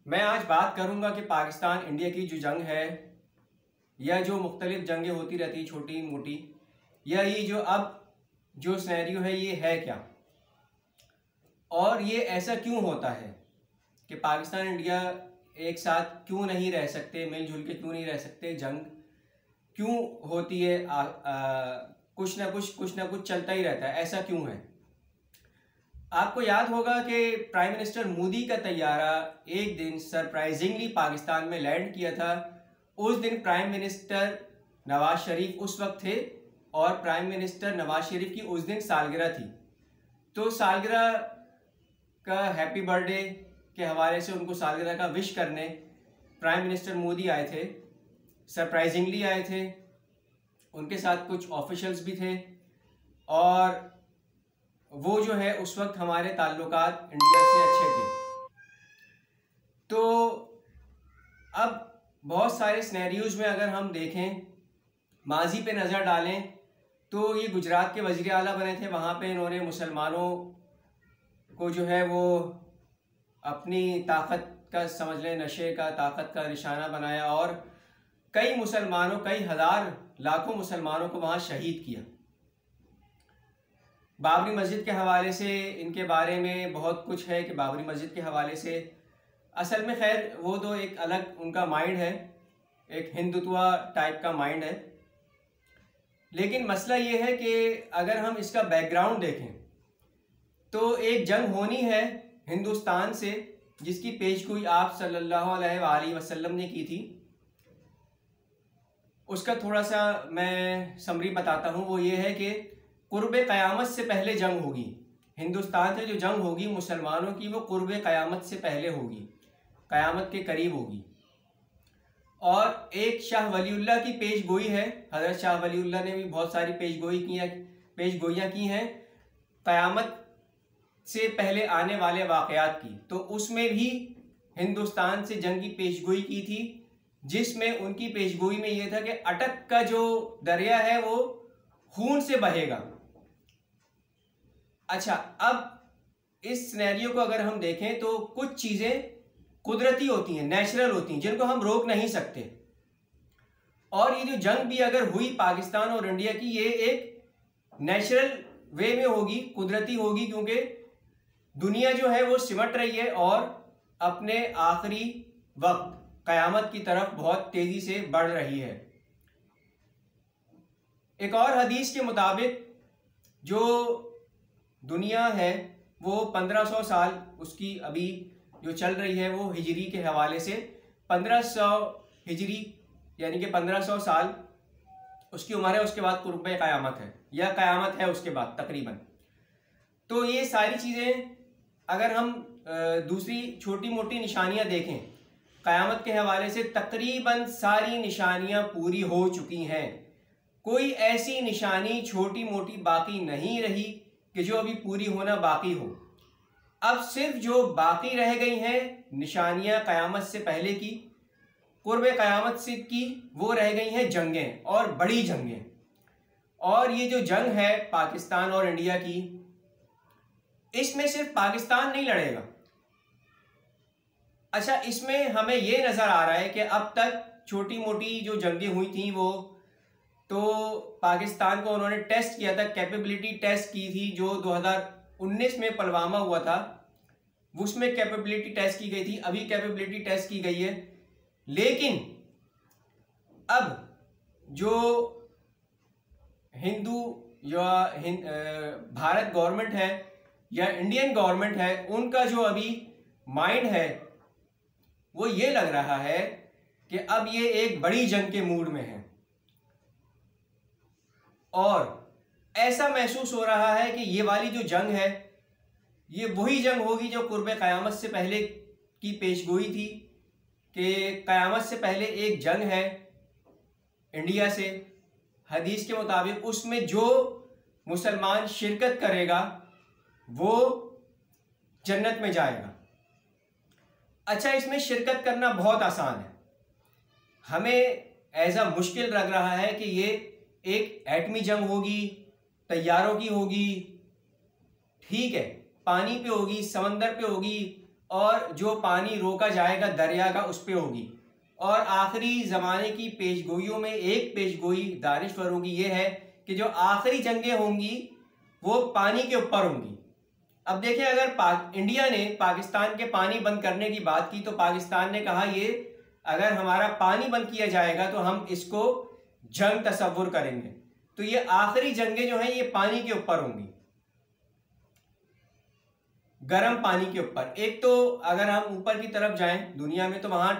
मैं आज बात करूंगा कि पाकिस्तान इंडिया की जो जंग है या जो मुख्तलिफ जंगें होती रहती हैं छोटी मोटी, या ये जो अब जो सिनेरियो है ये है क्या, और ये ऐसा क्यों होता है कि पाकिस्तान इंडिया एक साथ क्यों नहीं रह सकते, मिलजुल के क्यों नहीं रह सकते, जंग क्यों होती है, कुछ ना कुछ चलता ही रहता है, ऐसा क्यों है। आपको याद होगा कि प्राइम मिनिस्टर मोदी का तैयारा एक दिन सरप्राइजिंगली पाकिस्तान में लैंड किया था। उस दिन प्राइम मिनिस्टर नवाज शरीफ उस वक्त थे और प्राइम मिनिस्टर नवाज शरीफ की उस दिन सालगिरह थी। तो सालगिरह का हैप्पी बर्थडे के हवाले से उनको सालगिरह का विश करने प्राइम मिनिस्टर मोदी आए थे, सरप्राइजिंगली आए थे। उनके साथ कुछ ऑफिशियल्स भी थे और वो जो है उस वक्त हमारे ताल्लुकात इंडिया से अच्छे थे। तो अब बहुत सारे सिनेरियोज में अगर हम देखें, माजी पे नज़र डालें, तो ये गुजरात के वज़ीर आला बने थे। वहाँ पे इन्होंने मुसलमानों को जो है वो अपनी ताकत का, समझ लें नशे का, ताकत का निशाना बनाया और कई मुसलमानों, कई हज़ार लाखों मुसलमानों को वहाँ शहीद किया। बाबरी मस्जिद के हवाले से इनके बारे में बहुत कुछ है कि बाबरी मस्जिद के हवाले से असल में खैर वो तो एक अलग उनका माइंड है, एक हिंदुत्वा टाइप का माइंड है। लेकिन मसला ये है कि अगर हम इसका बैकग्राउंड देखें तो एक जंग होनी है हिंदुस्तान से जिसकी पेशगोई आप सल्लल्लाहु अलैहि वसल्लम ने की थी। उसका थोड़ा सा मैं समरी बताता हूँ। वो ये है कि कुर्ब क़यामत से पहले जंग होगी, हिंदुस्तान से जो जंग होगी मुसलमानों की, वो कुर्ब क़यामत से पहले होगी, क़यामत के करीब होगी। और एक शाह वलीउल्लाह की पेशगोई है। हज़रत शाह वलीउल्लाह ने भी बहुत सारी पेशगोइयाँ की हैं क़यामत से पहले आने वाले वाक़यात की। तो उसमें भी हिंदुस्तान से जंग की पेशगोई की थी, जिसमें उनकी पेशगोई में ये था कि अटक का जो दरिया है वो खून से बहेगा। अच्छा, अब इस सिनेरियो को अगर हम देखें तो कुछ चीज़ें कुदरती होती हैं, नेचुरल होती हैं, जिनको हम रोक नहीं सकते। और ये जो जंग भी अगर हुई पाकिस्तान और इंडिया की, ये एक नेचुरल वे में होगी, कुदरती होगी, क्योंकि दुनिया जो है वो सिमट रही है और अपने आखिरी वक्त क़यामत की तरफ बहुत तेज़ी से बढ़ रही है। एक और हदीस के मुताबिक जो दुनिया है वो 1500 साल उसकी अभी जो चल रही है वो हिजरी के हवाले से 1500 हिजरी यानी कि 1500 साल उसकी उम्र है। उसके बाद कुर्ब क़यामत है या क़यामत है उसके बाद तकरीबन। तो ये सारी चीज़ें अगर हम दूसरी छोटी मोटी निशानियां देखें क़यामत के हवाले से, तकरीबन सारी निशानियां पूरी हो चुकी हैं। कोई ऐसी निशानी छोटी मोटी बाकी नहीं रही कि जो अभी पूरी होना बाकी हो। अब सिर्फ जो बाकी रह गई हैं निशानियां क़यामत से पहले की, कुर्ब क़यामत से की, वो रह गई हैं जंगें और बड़ी जंगें। और ये जो जंग है पाकिस्तान और इंडिया की, इसमें सिर्फ पाकिस्तान नहीं लड़ेगा। अच्छा, इसमें हमें ये नज़र आ रहा है कि अब तक छोटी मोटी जो जंगें हुई थी वो तो पाकिस्तान को उन्होंने टेस्ट किया था, कैपेबिलिटी टेस्ट की थी, जो 2019 में पुलवामा हुआ था उसमें कैपेबिलिटी टेस्ट की गई थी, अभी कैपेबिलिटी टेस्ट की गई है। लेकिन अब जो हिंदू या भारत गवर्नमेंट है या इंडियन गवर्नमेंट है, उनका जो अभी माइंड है वो ये लग रहा है कि अब ये एक बड़ी जंग के मूड में है। और ऐसा महसूस हो रहा है कि ये वाली जो जंग है ये वही जंग होगी जो कुर्ब क़यामत से पहले की पेशगोई थी कि क़यामत से पहले एक जंग है इंडिया से, हदीस के मुताबिक उसमें जो मुसलमान शिरकत करेगा वो जन्नत में जाएगा। अच्छा, इसमें शिरकत करना बहुत आसान है, हमें ऐसा मुश्किल लग रहा है कि ये एक एटमी जंग होगी, तैयारों की होगी, ठीक है, पानी पे होगी, समंदर पे होगी, और जो पानी रोका जाएगा दरिया का उस पर होगी। और आखिरी ज़माने की पेशगोइयों में एक पेशगोई दानिश्वरों की ये है कि जो आखिरी जंगें होंगी वो पानी के ऊपर होंगी। अब देखें, अगर इंडिया ने पाकिस्तान के पानी बंद करने की बात की तो पाकिस्तान ने कहा ये अगर हमारा पानी बंद किया जाएगा तो हम इसको जंग तस्वुर करेंगे। तो ये आखिरी जंगें जो हैं ये पानी के ऊपर होंगी, गर्म पानी के ऊपर। एक तो अगर हम ऊपर की तरफ जाएं दुनिया में तो वहां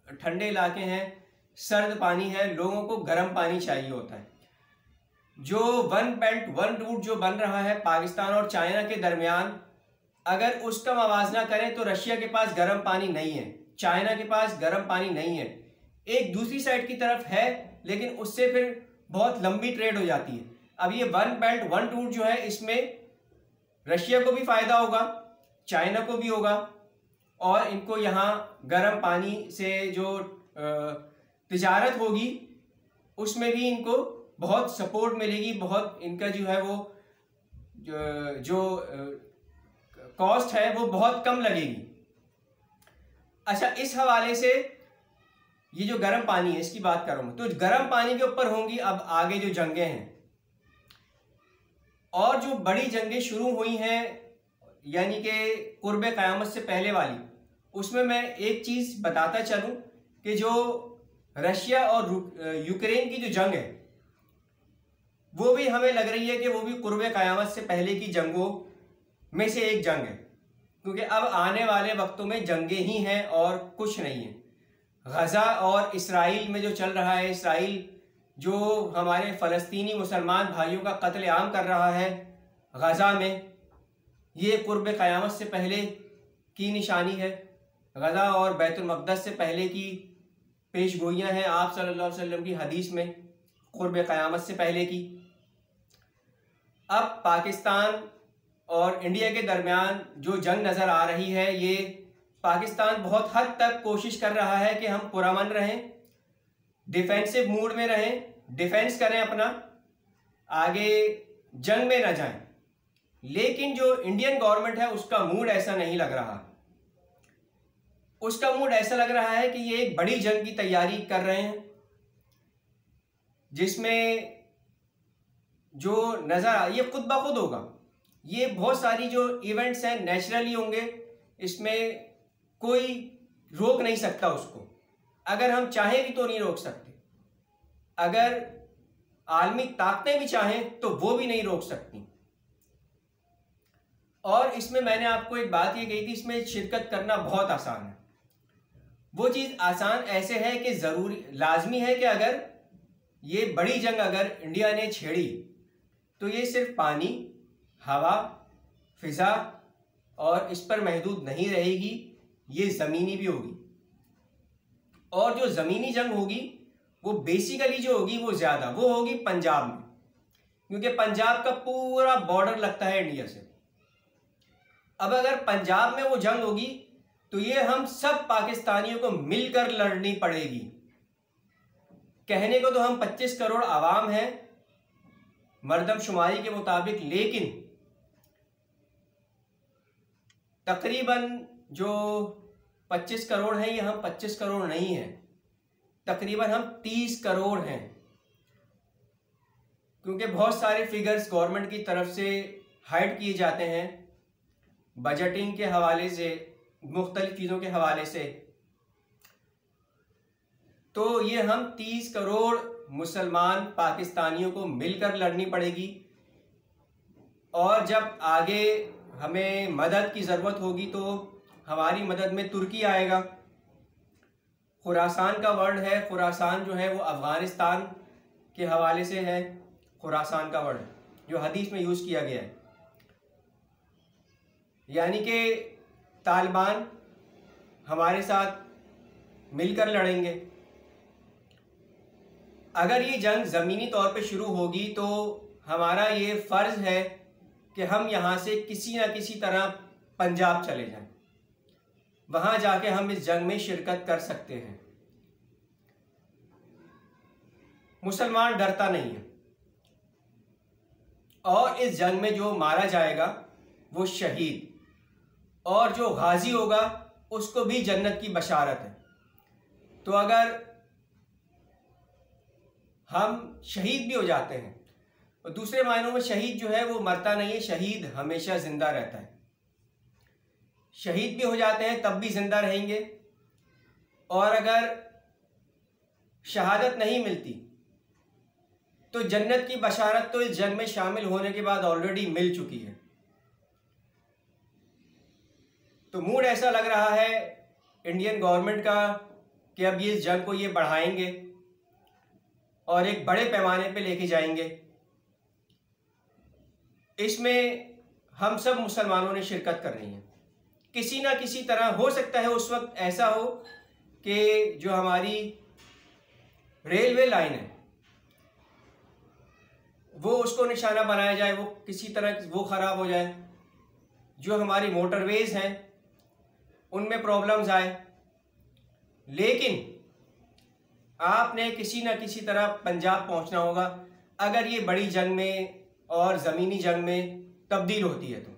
ठंडे इलाके हैं, सर्द पानी है, लोगों को गर्म पानी चाहिए होता है। जो वन बेल्ट वन रूट जो बन रहा है पाकिस्तान और चाइना के दरमियान, अगर उसका मवाजना करें तो रशिया के पास गर्म पानी नहीं है, चाइना के पास गर्म पानी नहीं है। एक दूसरी साइड की तरफ है लेकिन उससे फिर बहुत लंबी ट्रेड हो जाती है। अब ये वन बेल्ट वन रूट जो है इसमें रशिया को भी फायदा होगा, चाइना को भी होगा, और इनको यहाँ गर्म पानी से जो तिजारत होगी उसमें भी इनको बहुत सपोर्ट मिलेगी, बहुत इनका जो है वो जो कॉस्ट है वो बहुत कम लगेगी। अच्छा, इस हवाले से ये जो गर्म पानी है इसकी बात करूँ तो गर्म पानी के ऊपर होंगी अब आगे जो जंगें हैं। और जो बड़ी जंगें शुरू हुई हैं यानी कि कुर्बे क़यामत से पहले वाली, उसमें मैं एक चीज़ बताता चलूँ कि जो रशिया और यूक्रेन की जो जंग है वो भी हमें लग रही है कि वो भी कुर्बे क़यामत से पहले की जंगों में से एक जंग है, क्योंकि अब आने वाले वक्तों में जंगें ही हैं और कुछ नहीं है। गज़ा और इसराइल में जो चल रहा है, इसराइल जो हमारे फ़लस्तीनी मुसलमान भाइयों का कत्लेआम कर रहा है गज़ा में, ये कुर्ब क़यामत से पहले की निशानी है। गज़ा और बैतुल मक़दस से पहले की पेशगोइयाँ हैं आप सल्लल्लाहु अलैहि वसल्लम की हदीस में कुर्ब क़यामत से पहले की। अब पाकिस्तान और इंडिया के दरमियान जो जंग नज़र आ रही है, ये पाकिस्तान बहुत हद तक कोशिश कर रहा है कि हम पुरअमन रहें, डिफेंसिव मूड में रहें, डिफेंस करें अपना, आगे जंग में ना जाएं। लेकिन जो इंडियन गवर्नमेंट है उसका मूड ऐसा नहीं लग रहा। उसका मूड ऐसा लग रहा है कि ये एक बड़ी जंग की तैयारी कर रहे हैं जिसमें जो नज़र ये खुद ब खुद होगा। ये बहुत सारी जो इवेंट्स हैं नेचुरली होंगे, इसमें कोई रोक नहीं सकता उसको। अगर हम चाहें भी तो नहीं रोक सकते, अगर आलमी ताकतें भी चाहें तो वो भी नहीं रोक सकती। और इसमें मैंने आपको एक बात ये कही थी, इसमें शिरकत करना बहुत आसान है। वो चीज़ आसान ऐसे है कि ज़रूरी लाजमी है कि अगर ये बड़ी जंग अगर इंडिया ने छेड़ी तो ये सिर्फ पानी, हवा, फिज़ा और इस पर महदूद नहीं रहेगी, ये ज़मीनी भी होगी। और जो ज़मीनी जंग होगी वो बेसिकली जो होगी वो ज़्यादा वो होगी पंजाब में, क्योंकि पंजाब का पूरा बॉर्डर लगता है इंडिया से। अब अगर पंजाब में वो जंग होगी तो ये हम सब पाकिस्तानियों को मिलकर लड़नी पड़ेगी। कहने को तो हम 25 करोड़ आवाम हैं मर्दमशुमारी के मुताबिक, लेकिन तकरीबन जो 25 करोड़ हैं ये हम 25 करोड़ नहीं हैं, तकरीबन हम 30 करोड़ हैं। क्योंकि बहुत सारे फिगर्स गवर्नमेंट की तरफ से हाइड किए जाते हैं बजटिंग के हवाले से, मुख्तलिफ चीज़ों के हवाले से। तो ये हम 30 करोड़ मुसलमान पाकिस्तानियों को मिलकर लड़नी पड़ेगी। और जब आगे हमें मदद की ज़रूरत होगी तो हमारी मदद में तुर्की आएगा। खुरासान का वर्ड है, खुरासान जो है वो अफ़गानिस्तान के हवाले से है, खुरासान का वर्ड जो हदीस में यूज़ किया गया है। यानी कि तालिबान हमारे साथ मिलकर लड़ेंगे। अगर ये जंग ज़मीनी तौर पे शुरू होगी तो हमारा ये फ़र्ज़ है कि हम यहाँ से किसी ना किसी तरह पंजाब चले जाएं, वहाँ जाके हम इस जंग में शिरकत कर सकते हैं। मुसलमान डरता नहीं है और इस जंग में जो मारा जाएगा वो शहीद, और जो गाजी होगा उसको भी जन्नत की बशारत है। तो अगर हम शहीद भी हो जाते हैं, और दूसरे मायनों में शहीद जो है वो मरता नहीं है, शहीद हमेशा जिंदा रहता है। शहीद भी हो जाते हैं तब भी जिंदा रहेंगे, और अगर शहादत नहीं मिलती तो जन्नत की बशारत तो इस जंग में शामिल होने के बाद ऑलरेडी मिल चुकी है। तो मूड ऐसा लग रहा है इंडियन गवर्नमेंट का कि अब ये इस जंग को ये बढ़ाएंगे और एक बड़े पैमाने पे लेके जाएंगे। इसमें हम सब मुसलमानों ने शिरकत करनी है किसी ना किसी तरह। हो सकता है उस वक्त ऐसा हो कि जो हमारी रेलवे लाइन है वो उसको निशाना बनाया जाए, वो किसी तरह वो ख़राब हो जाए। जो हमारी मोटरवेज हैं उनमें प्रॉब्लम्स आए। लेकिन आपने किसी न किसी तरह पंजाब पहुंचना होगा अगर ये बड़ी जंग में और ज़मीनी जंग में तब्दील होती है तो।